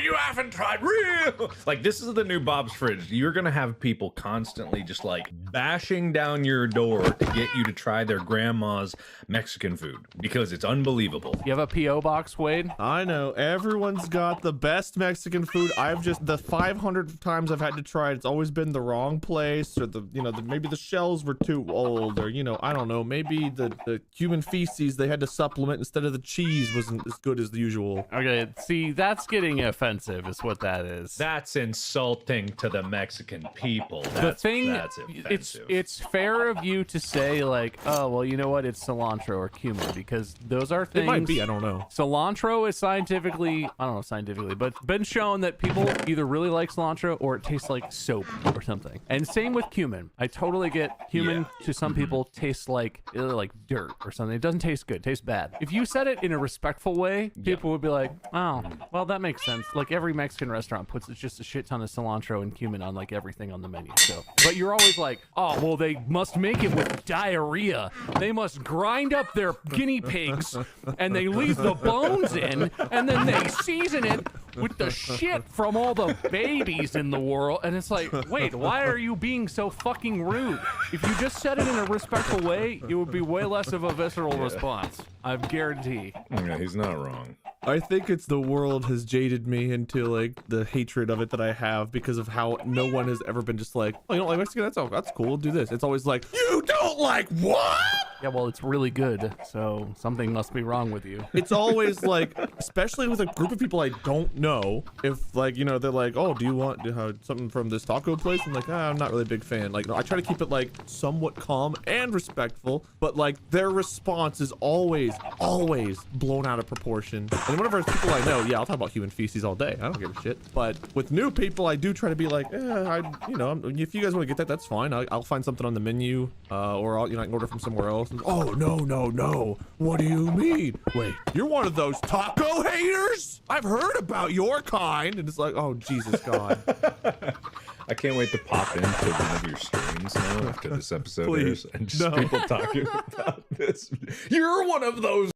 [SPEAKER 1] you haven't tried real. Like, this is the new Bob's Fridge. You're going to have people constantly just like bashing down your door to get you to try their grandma's Mexican food because it's unbelievable.
[SPEAKER 3] You have a P.O. box, Wade?
[SPEAKER 2] I know. Everyone's got the best Mexican food. The 500 times I've had to try it, it's always been the wrong place, or maybe the shells were too old, or, I don't know, maybe the human feces they had to supplement instead of the cheese wasn't as good as the usual.
[SPEAKER 3] Okay, see, that's getting offensive is what that is.
[SPEAKER 1] That's insulting to the Mexican people. That's offensive.
[SPEAKER 3] It's fair of you to say like, "Oh, well, you know what? It's cilantro or cumin," because those are things.
[SPEAKER 2] It might be, I don't know.
[SPEAKER 3] Cilantro is but been shown that people either really like cilantro or it tastes like soap or something. And same with cumin. I totally get cumin to some people tastes like dirt or something. It doesn't taste good. It tastes bad. If you said it in a respectful way, people would be like, "Oh, well, that makes sense." Like every Mexican restaurant puts just a shit ton of cilantro and cumin on like everything on the menu. So, but you're always like, "Oh, well, they must make it with diarrhea. They must grind up their guinea pigs and they leave the bones in and then they season it with the shit from all the babies in the world." And it's like, wait, why are you being so fucking rude? If you just said it in a respectful way, it would be way less of a visceral response. I guarantee.
[SPEAKER 1] Yeah, he's not wrong.
[SPEAKER 2] I think it's the world has jaded me into like the hatred of it that I have because of how no one has ever been just like, "Oh, you don't like Mexican? That's cool. We'll do this." It's always like, "You don't like what?"
[SPEAKER 3] Yeah, well, it's really good, so something must be wrong with you.
[SPEAKER 2] It's always like, especially with a group of people I don't know, if like, you know, they're like, oh, do you want something from this taco place? I'm like, I'm not really a big fan. Like, no, I try to keep it like somewhat calm and respectful, but like their response is always blown out of proportion. And whenever it's people I know, yeah, I'll talk about human feces all day. I don't give a shit. But with new people, I do try to be like, if you guys want to get that, that's fine. I'll find something on the menu, or I can order from somewhere else. And, oh, no. What do you mean? Wait, you're one of those taco haters? I've heard about your kind. And it's like, oh, Jesus God.
[SPEAKER 1] I can't wait to pop into one of your streams now after this episode
[SPEAKER 2] Please,
[SPEAKER 1] airs and just people talking about this. You're one of those.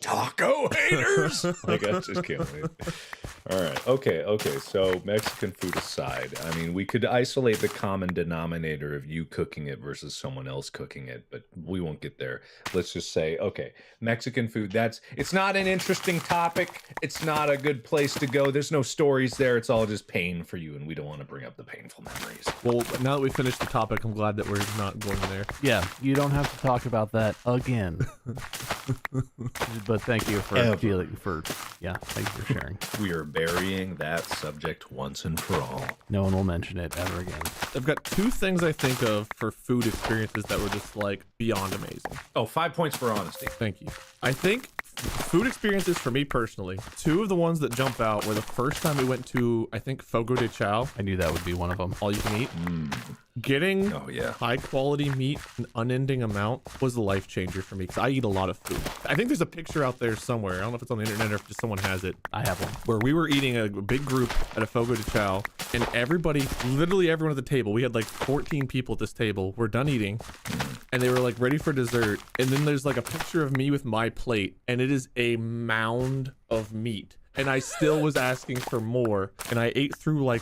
[SPEAKER 1] Taco haters. Like, I just can't wait. All right. Okay. So Mexican food aside, I mean, we could isolate the common denominator of you cooking it versus someone else cooking it, but we won't get there. Let's just say, okay, Mexican food, it's not an interesting topic. It's not a good place to go. There's no stories there. It's all just pain for you, and we don't want to bring up the painful memories.
[SPEAKER 2] Well, now that we finished the topic, I'm glad that we're not going there.
[SPEAKER 3] Yeah, you don't have to talk about that again. But thank you for thank you for sharing.
[SPEAKER 1] We are burying that subject once and for all.
[SPEAKER 3] No one will mention it ever again.
[SPEAKER 2] I've got two things I think of for food experiences that were just like beyond amazing.
[SPEAKER 1] Oh, 5 points for honesty.
[SPEAKER 2] Thank you. I think food experiences for me personally, two of the ones that jump out were the first time we went to, I think, Fogo de Chao.
[SPEAKER 3] I knew that would be one of them.
[SPEAKER 2] All you can eat. Getting high quality meat, an unending amount, was the life changer for me because I eat a lot of food. I think there's a picture out there somewhere. I don't know if it's on the internet or if just someone has it.
[SPEAKER 3] I have one.
[SPEAKER 2] Where we were eating a big group at a Fogo de Chao, and literally everyone at the table, we had like 14 people at this table, were done eating, and they were like ready for dessert. And then there's like a picture of me with my plate, and it is a mound of meat. And I still was asking for more, and I ate through like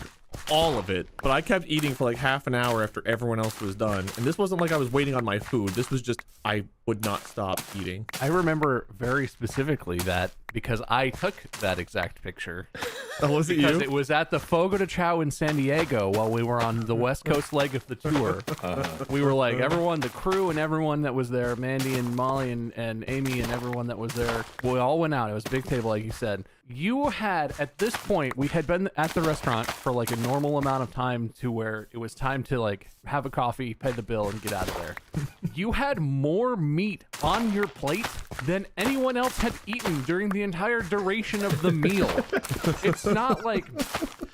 [SPEAKER 2] all of it, but I kept eating for like half an hour after everyone else was done. And this wasn't like I was waiting on my food. This was just, I would not stop eating.
[SPEAKER 3] I remember very specifically that because I took that exact picture.
[SPEAKER 2] Oh, was it
[SPEAKER 3] because
[SPEAKER 2] you?
[SPEAKER 3] It was at the Fogo de Chao in San Diego while we were on the West Coast leg of the tour. We were like, everyone, the crew and everyone that was there, Mandy and Molly and Amy and everyone that was there, we all went out. It was a big table, like you said. You had, at this point, we had been at the restaurant for like a normal amount of time to where it was time to like have a coffee, pay the bill, and get out of there. You had more meat on your plate than anyone else had eaten during the entire duration of the meal. It's not like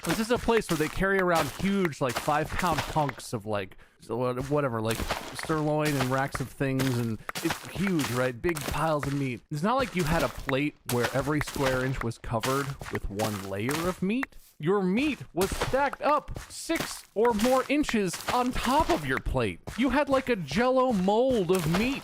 [SPEAKER 3] this is a place where they carry around huge like 5-pound hunks of like whatever, like sirloin and racks of things, and it's huge, right? Big piles of meat. It's not like you had a plate where every square inch was covered with one layer of meat. Your meat was stacked up 6 or more inches on top of your plate. You had like a Jell-O mold of meat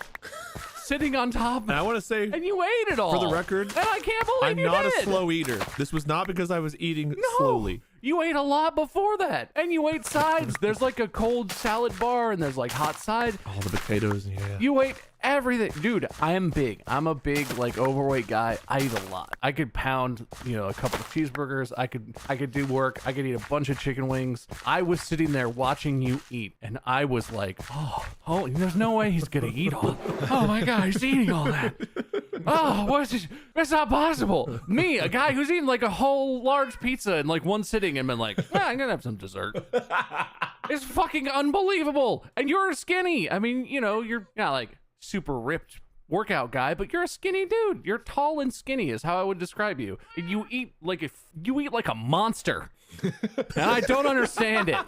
[SPEAKER 3] sitting on top,
[SPEAKER 2] And I want to say,
[SPEAKER 3] and you ate it all.
[SPEAKER 2] for the record,
[SPEAKER 3] and I can't believe
[SPEAKER 2] I'm
[SPEAKER 3] you
[SPEAKER 2] not
[SPEAKER 3] did.
[SPEAKER 2] a slow eater. This was not because I was eating
[SPEAKER 3] No,
[SPEAKER 2] slowly.
[SPEAKER 3] you ate a lot before that, and you ate sides. There's like a cold salad bar, and there's like hot side.
[SPEAKER 2] All the potatoes, yeah.
[SPEAKER 3] You ate everything, dude. I am big. I'm a big, like, overweight guy. I eat a lot. I could pound, a couple of cheeseburgers. I could do work. I could eat a bunch of chicken wings. I was sitting there watching you eat, and I was like, oh, there's no way he's gonna eat all. Oh my god, he's eating all that. Oh, what's this? That's not possible. Me, a guy who's eaten like a whole large pizza in like one sitting, and been like, I'm gonna have some dessert. It's fucking unbelievable. And you're skinny. I mean, you're not like super ripped workout guy, but you're a skinny dude. You're tall and skinny is how I would describe you. And you eat like a monster. And I don't understand it.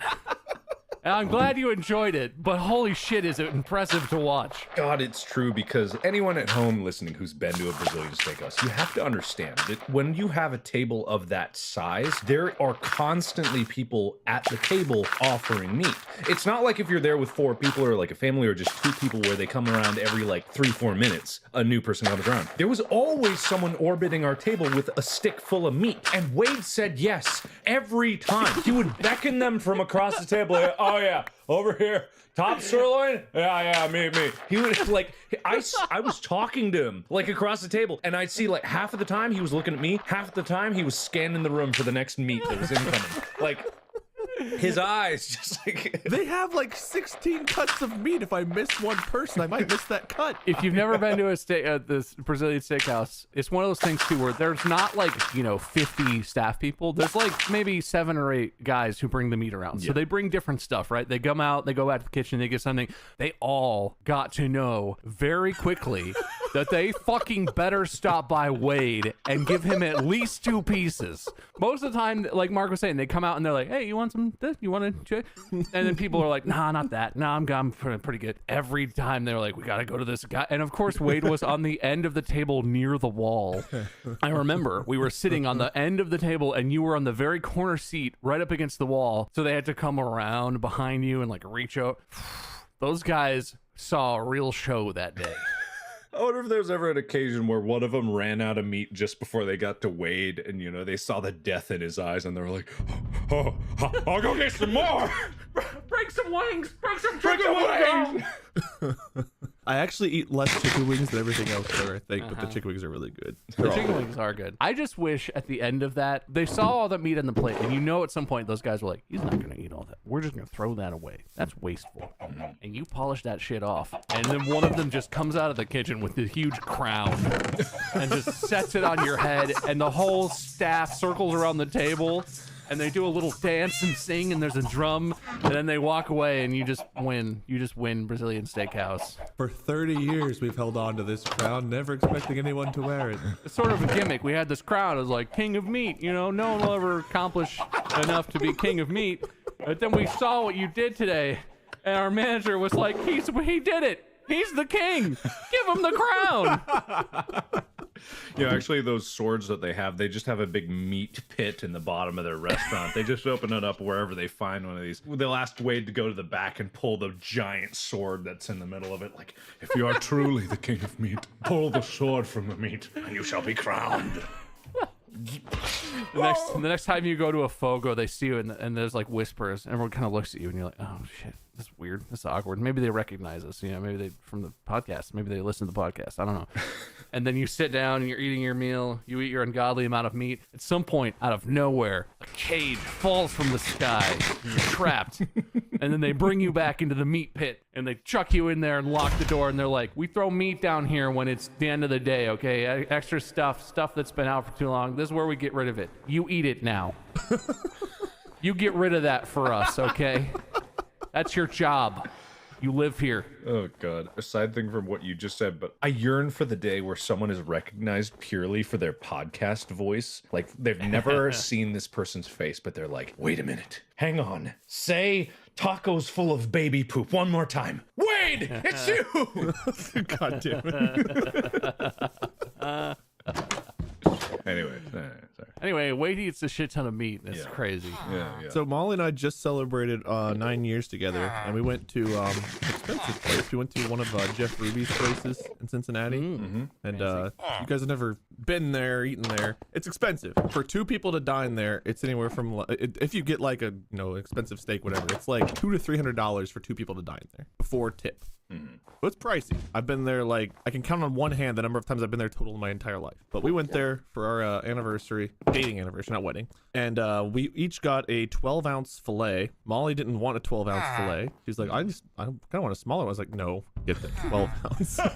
[SPEAKER 3] And I'm glad you enjoyed it, but holy shit, is it impressive to watch.
[SPEAKER 1] God, it's true, because anyone at home listening who's been to a Brazilian steakhouse, you have to understand that when you have a table of that size, there are constantly people at the table offering meat. It's not like if you're there with 4 people or like a family or just 2 people where they come around every like 3-4 minutes, a new person comes around. There was always someone orbiting our table with a stick full of meat, and Wade said yes every time. He would beckon them from across the table. Like, oh yeah, over here, top sirloin. Yeah, me. He would like, I was talking to him like across the table, and I'd see like half of the time he was looking at me, half the time he was scanning the room for the next meat that was incoming. Like, his eyes just like
[SPEAKER 2] They have like 16 cuts of meat. If I miss one person, I might miss that cut.
[SPEAKER 3] If you've never been to this Brazilian steakhouse, it's one of those things too where there's not like 50 staff people. There's like maybe 7 or 8 guys who bring the meat around. So they bring different stuff, right? They come out, they go back to the kitchen, they get something. They all got to know very quickly that they fucking better stop by Wade and give him at least 2 pieces. Most of the time, like Mark was saying, they come out and they're like, hey, you want some this? You want to? And then people are like, nah, not that. Nah, I'm pretty good. Every time they're like, we got to go to this guy. And of course, Wade was on the end of the table near the wall. I remember we were sitting on the end of the table and you were on the very corner seat right up against the wall. So they had to come around behind you and like reach out. Those guys saw a real show that day.
[SPEAKER 1] I wonder if there's ever an occasion where one of them ran out of meat just before they got to Wade, and they saw the death in his eyes, and they were like, "Oh, I'll go get some more.
[SPEAKER 3] Bring some wings. Bring some
[SPEAKER 1] Bring
[SPEAKER 3] chicken
[SPEAKER 1] some
[SPEAKER 3] wings.
[SPEAKER 1] wings."
[SPEAKER 2] I actually eat less chicken wings than everything else there, I think, but the chicken wings are really good.
[SPEAKER 3] The chicken wings are good. I just wish at the end of that, they saw all that meat on the plate, and at some point those guys were like, he's not going to eat all that. We're just going to throw that away. That's wasteful. And you polish that shit off. And then one of them just comes out of the kitchen with the huge crown and just sets it on your head, and the whole staff circles around the table. And they do a little dance and sing, and there's a drum, and then they walk away, and you just win. You just win Brazilian Steakhouse.
[SPEAKER 2] For 30 years, we've held on to this crown, never expecting anyone to wear it.
[SPEAKER 3] It's sort of a gimmick. We had this crown as like king of meat. No one will ever accomplish enough to be king of meat. But then we saw what you did today, and our manager was like, he did it. He's the king. Give him the crown.
[SPEAKER 1] Actually, those swords that they just have a big meat pit in the bottom of their restaurant. They just open it up wherever they find one of these. They'll ask Wade to go to the back and pull the giant sword that's in the middle of it. Like, if you are truly the king of meat, pull the sword from the meat, and you shall be crowned.
[SPEAKER 3] The next time you go to a Fogo, they see you and there's like whispers. Everyone kind of looks at you and you're like, oh shit, this is weird. This is awkward. Maybe they recognize us. Maybe they from the podcast. Maybe they listen to the podcast. I don't know. And then you sit down and you're eating your meal. You eat your ungodly amount of meat. At some point, out of nowhere, a cage falls from the sky. You're trapped. And then they bring you back into the meat pit and they chuck you in there and lock the door. And they're like, we throw meat down here when it's the end of the day, okay? Extra stuff that's been out for too long. This is where we get rid of it. You eat it now. You get rid of that for us, okay? That's your job. You live here.
[SPEAKER 1] Oh, God. A side thing from what you just said, but I yearn for the day where someone is recognized purely for their podcast voice. Like, they've never seen this person's face, but they're like, wait a minute. Hang on. Say tacos full of baby poop one more time. Wade, it's you!
[SPEAKER 2] God damn it.
[SPEAKER 1] Anyway, sorry.
[SPEAKER 3] Anyway, Wade eats a shit ton of meat. It's crazy.
[SPEAKER 1] Yeah.
[SPEAKER 2] So Molly and I just celebrated 9 years together, and we went to an expensive place. We went to one of Jeff Ruby's places in Cincinnati, and you guys have never been there, eaten there. It's expensive for 2 people to dine there. It's anywhere from if you get like a expensive steak, whatever. It's like $200 to $300 for 2 people to dine there before tip. So it's pricey. I've been there, like, I can count on one hand the number of times I've been there total in my entire life. But we went there for our anniversary, dating anniversary, not wedding. And we each got a 12-ounce filet. Molly didn't want a 12-ounce filet. She's like, I kind of want a smaller one. I was like, no, get the 12-ounce. So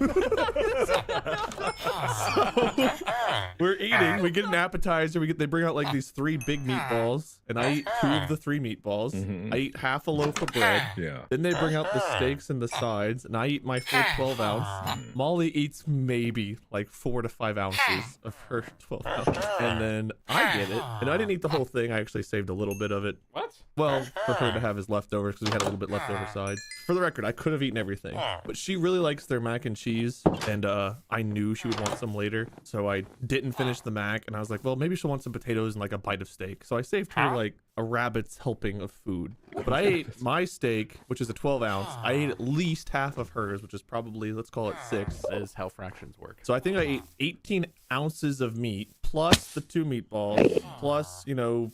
[SPEAKER 2] we're eating. We get an appetizer. They bring out like these 3 big meatballs, and I eat 2 of the 3 meatballs. I eat half a loaf of bread. Then they bring out the steaks and the sides, and I eat my full 12-ounce. Molly eats maybe like 4 to 5 ounces of her 12-ounce, and then I get it. And I didn't eat the whole thing. I actually saved a little bit of it.
[SPEAKER 3] What?
[SPEAKER 2] Well, for her to have as leftovers, because we had a little bit left over sides. For the record, I could have eaten everything, but she really likes their mac and cheese, and I knew she would want some later, so I didn't finish the mac, and I was like, well, maybe she'll want some potatoes and like a bite of steak. So I saved her like a rabbit's helping of food. But I ate my steak, which is a 12-ounce. I ate at least half of hers, which is probably, let's call it 6.
[SPEAKER 3] That is how fractions work.
[SPEAKER 2] So I think I ate 18 ounces of meat, plus the 2 meatballs, plus,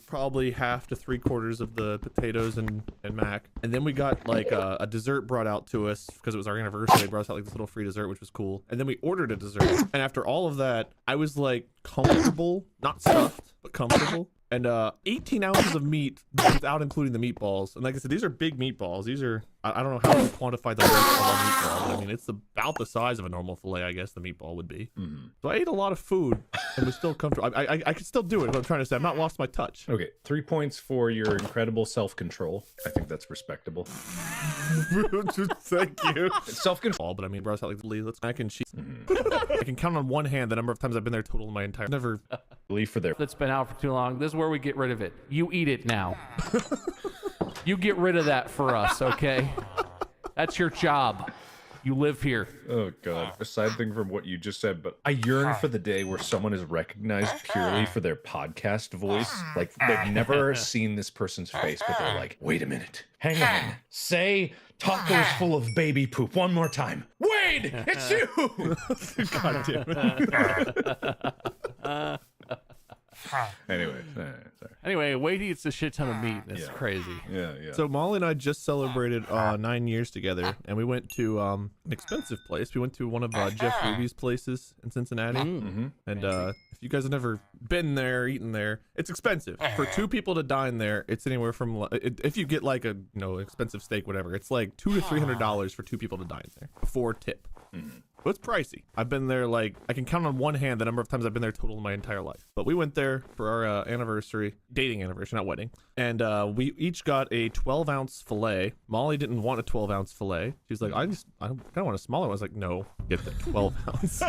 [SPEAKER 2] probably half to 3/4 of the potatoes and mac. And then we got like a dessert brought out to us because it was our anniversary. They brought us out like this little free dessert, which was cool. And then we ordered a dessert. And after all of that, I was like comfortable, not stuffed, but comfortable. And 18 ounces of meat without including the meatballs. And like I said, these are big meatballs. These are, I don't know how to quantify the weight of a meatball, but I mean, it's about the size of a normal filet, I guess the meatball would be. So I ate a lot of food and was still comfortable. I could still do it, what I'm trying to say. I've not lost my touch.
[SPEAKER 1] Okay, 3 points for your incredible self-control. I think that's respectable.
[SPEAKER 2] Thank you.
[SPEAKER 1] Self-control.
[SPEAKER 2] But I mean, bro, it's like, let's mac and cheese. I can count on one hand the number of times I've been there total in my entire, never.
[SPEAKER 1] Leave for there.
[SPEAKER 3] That's been out for too long. This is where we get rid of it. You eat it now. You get rid of that for us, okay? That's your job. You live here.
[SPEAKER 1] Oh god. Aside thing from what you just said, but I yearn for the day where someone is recognized purely for their podcast voice. Like they've never seen this person's face, but they're like, wait a minute. Hang on. Say tacos full of baby poop one more time. Wade, it's you.
[SPEAKER 2] God damn it.
[SPEAKER 1] Anyway, sorry.
[SPEAKER 3] Anyway, Wade eats a shit ton of meat. It's crazy.
[SPEAKER 1] Yeah.
[SPEAKER 2] So Molly and I just celebrated 9 years together, and we went to an expensive place. We went to one of Jeff Ruby's places in Cincinnati, and if you guys have never been there, eaten there, it's expensive for 2 people to dine there. It's anywhere from if you get like a expensive steak, whatever. It's like $200 to $300 for 2 people to dine there before tip. So it's pricey. I've been there, like, I can count on one hand the number of times I've been there total in my entire life. But we went there for our anniversary, dating anniversary, not wedding. And we each got a 12-ounce filet. Molly didn't want a 12-ounce filet. She's like, I kind of want a smaller one. I was like, no, get the 12-ounce.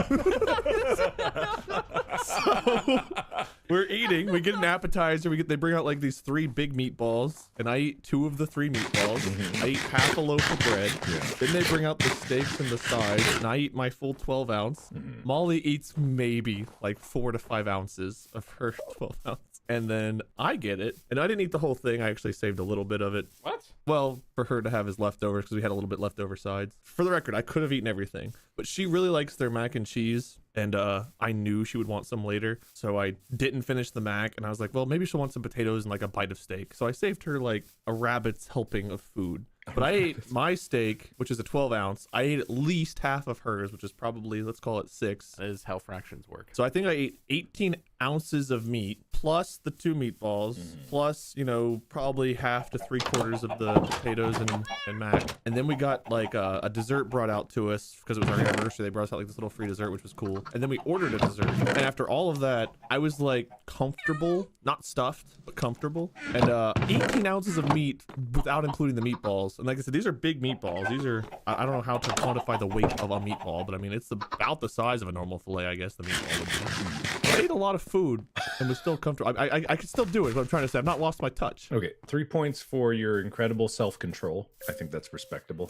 [SPEAKER 2] So we're eating. We get an appetizer. They bring out like these 3 big meatballs, and I eat 2 of the 3 meatballs. I eat half a loaf of bread. Then they bring out the steaks and the sides, and I eat my full 12-ounce. Molly eats maybe like 4 to 5 ounces of her 12-ounce. And then I get it. And I didn't eat the whole thing. I actually saved a little bit of it.
[SPEAKER 3] What?
[SPEAKER 2] Well, for her to have as leftovers, because we had a little bit left over sides. For the record, I could have eaten everything. But she really likes their mac and cheese. And I knew she would want some later. So I didn't finish the mac. And I was like, well, maybe she'll want some potatoes and like a bite of steak. So I saved her like a rabbit's helping of food. But I ate my steak, which is a 12-ounce. I ate at least half of hers, which is probably, let's call it 6.
[SPEAKER 3] That is how fractions work.
[SPEAKER 2] So I think I ate 18 ounces of meat, plus the 2 meatballs, plus, probably half to 3/4 of the potatoes and mac. And then we got like a dessert brought out to us because it was our anniversary. They brought us out like this little free dessert, which was cool. And then we ordered a dessert. And after all of that, I was like comfortable, not stuffed, but comfortable. And 18 ounces of meat without including the meatballs. And like I said, these are big meatballs. These are, I don't know how to quantify the weight of a meatball, but I mean, it's about the size of a normal filet, I guess the meatball would be. I ate a lot of food and was still comfortable. I could still do it. Is what I'm trying to say. I've not lost my touch.
[SPEAKER 1] Okay, 3 points for your incredible self-control. I think that's respectable.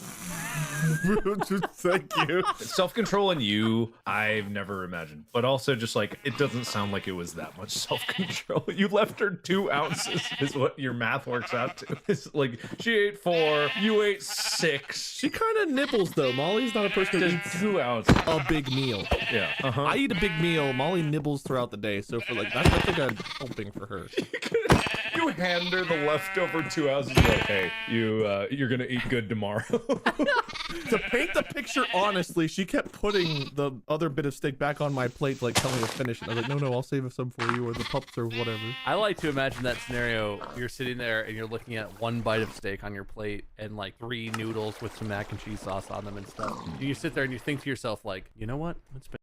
[SPEAKER 2] Thank you.
[SPEAKER 5] Self-control in you, I've never imagined. But also just like, it doesn't sound like it was that much self-control. You left her 2 ounces is what your math works out to. It's like, she ate 4, you ate 6.
[SPEAKER 2] She kind of nibbles though. Molly's not a person who eats
[SPEAKER 5] 2 ounces.
[SPEAKER 2] a big meal.
[SPEAKER 5] Yeah. Uh-huh.
[SPEAKER 2] I eat a big meal. Molly nibbles throughout the day. So for like, that's like a helping for her.
[SPEAKER 5] You hand her the leftover 2 ounces. Like, hey, you're gonna eat good tomorrow.
[SPEAKER 2] To paint the picture honestly, she kept putting the other bit of steak back on my plate to like tell me to finish it. I was like, no, I'll save some for you or the pups or whatever.
[SPEAKER 3] I like to imagine that scenario. You're sitting there and you're looking at 1 bite of steak on your plate and like 3 noodles with some mac and cheese sauce on them and stuff. And you sit there and you think to yourself like, you know what? It's been